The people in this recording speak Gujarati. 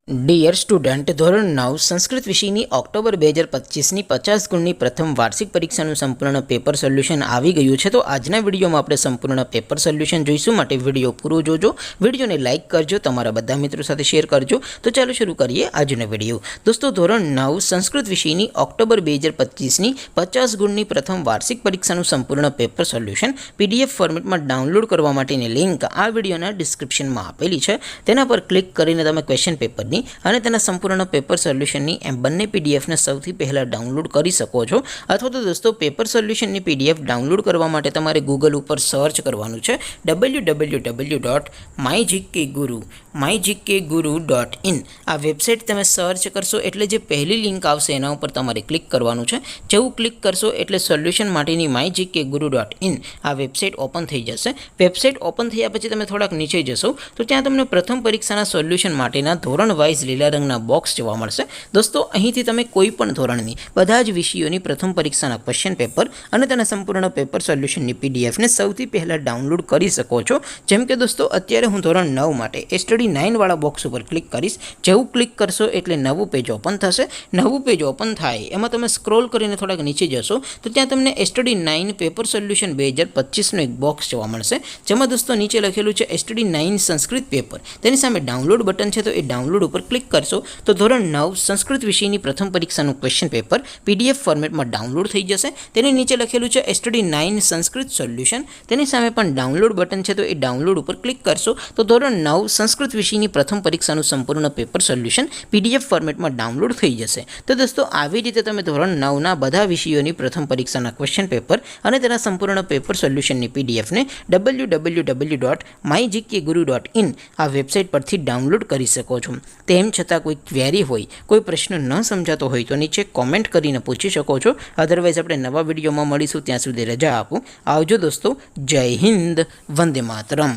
ડિયર સ્ટુડન્ટ, ધોરણ 9 સંસ્કૃત વિષયની ઓક્ટોબર 2025ની 50 ગુણની પ્રથમ વાર્ષિક પરીક્ષાનું સંપૂર્ણ પેપર સોલ્યુશન આવી ગયું છે. તો આજના વિડીયોમાં આપણે સંપૂર્ણ પેપર સોલ્યુશન જોઈશું. માટે વિડીયો પૂરો જોજો, વિડીયોને લાઇક કરજો, તમારા બધા મિત્રો સાથે શેર કરજો. તો ચાલો શરૂ કરીએ આજનો વિડીયો. દોસ્તો, ધોરણ 9 સંસ્કૃત વિષયની ઓક્ટોબર 2025ની 50 ગુણની પ્રથમ વાર્ષિક પરીક્ષાનું સંપૂર્ણ પેપર સોલ્યુશન પીડીએફ ફોર્મેટમાં ડાઉનલોડ કરવા માટેની લિંક આ વિડીયોના ડિસ્ક્રિપ્શનમાં આપેલી છે. તેના પર ક્લિક કરીને તમે ક્વેશ્ચન પેપર અને તેના સંપૂર્ણ પેપર સોલ્યુશનની એમ બંને પીડીએફને સૌથી પહેલાં ડાઉનલોડ કરી શકો છો. અથવા તો દોસ્તો, પેપર સોલ્યુશનની પીડીએફ ડાઉનલોડ કરવા માટે તમારે ગૂગલ ઉપર સર્ચ કરવાનું છે www.mygkguru.in. આ વેબસાઇટ તમે સર્ચ કરશો એટલે જે પહેલી લિંક આવશે એના ઉપર તમારે ક્લિક કરવાનું છે. જેવું ક્લિક કરશો એટલે સોલ્યુશન માટેની mygkguru.in આ વેબસાઇટ ઓપન થઈ જશે. વેબસાઇટ ઓપન થયા પછી તમે થોડાક નીચે જશો તો ત્યાં તમને પ્રથમ પરીક્ષાના સોલ્યુશન માટેના ધોરણ વાઇઝ લીલા રંગના બોક્સ જોવા મળશે. દોસ્તો, અહીંથી તમે કોઈ પણ ધોરણની બધા જ વિષયોની પ્રથમ પરીક્ષાના ક્વેશ્ચન પેપર અને તેના સંપૂર્ણ પેપર સોલ્યુશનની પીડીએફને સૌથી પહેલાં ડાઉનલોડ કરી શકો છો. જેમ કે દોસ્તો, અત્યારે હું ધોરણ 9 માટે સ્ટડી 9 વાળા બોક્સ ઉપર ક્લિક કરીશ. જેવું ક્લિક કરશો એટલે નવું પેજ ઓપન થશે. નવું પેજ ઓપન થાય એમાં તમે સ્ક્રોલ કરીને થોડાક નીચે જશો તો ત્યાં તમને સ્ટડી 9 પેપર સોલ્યુશન 2025નો એક બોક્સ જોવા મળશે. જેમાં દોસ્તો નીચે લખેલું છે સ્ટડી 9 સંસ્કૃત પેપર. તેની સામે ડાઉનલોડ બટન છે, તો એ ડાઉનલોડ ઉપર ક્લિક કરશો તો ધોરણ 9 સંસ્કૃત વિષયની પ્રથમ પરીક્ષાનું ક્વેશ્ચન પેપર પીડીએફ ફોર્મેટમાં ડાઉનલોડ થઈ જશે. તેની નીચે લખેલું છે સ્ટડી 9 સંસ્કૃત સોલ્યુશન. તેની સામે પણ ડાઉનલોડ બટન છે, તો એ ડાઉનલોડ ઉપર ક્લિક કરશો તો ધોરણ 9 સંસ્કૃત વિષયની પ્રથમ પરીક્ષાનું સંપૂર્ણ પેપર સોલ્યુશન પીડીએફ ફોર્મેટમાં ડાઉનલોડ થઈ જશે. તો દોસ્તો, આવી રીતે તમે ધોરણ 9ના બધા વિષયોની પ્રથમ પરીક્ષાના ક્વેશ્ચન પેપર અને તેના સંપૂર્ણ પેપર સોલ્યુશનની પીડીએફને www.mygkguru.in આ વેબસાઇટ પરથી ડાઉનલોડ કરી શકો છો. તેમ છતાં કોઈ ક્વેરી હોય, કોઈ પ્રશ્ન ન સમજાતો હોય તો નીચે કોમેન્ટ કરીને પૂછી શકો છો. અધરવાઇઝ આપણે નવા વિડીયોમાં મળીશું. ત્યાં સુધી રજા આપું. આવજો દોસ્તો. જય હિન્દ. વંદે માતરમ.